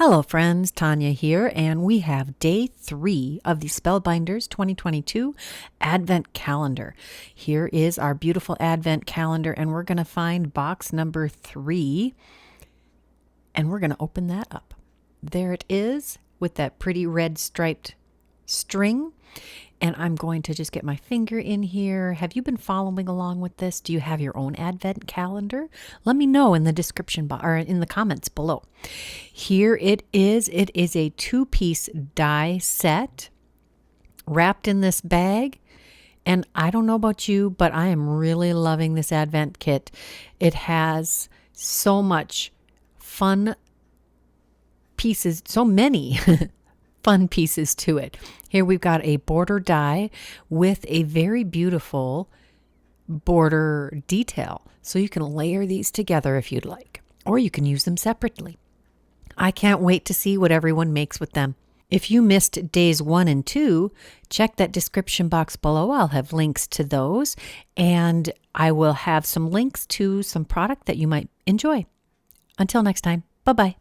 Hello friends, Tanya here, and we have day 3 of the Spellbinders 2022 Advent Calendar. Here is our beautiful Advent Calendar, and we're going to find box number 3, and we're going to open that up. There it is with that pretty red striped string. And I'm going to just get my finger in here. Have you been following along with this? Do you have your own Advent calendar? Let me know in the description box or in the comments below. Here it is. It is a 2-piece die set wrapped in this bag. And I don't know about you, but I am really loving this Advent kit. It has so much fun pieces, so many fun pieces to it. Here we've got a border die with a very beautiful border detail. So you can layer these together if you'd like, or you can use them separately. I can't wait to see what everyone makes with them. If you missed days 1 and 2, check that description box below. I'll have links to those, and I will have some links to some product that you might enjoy. Until next time, bye-bye.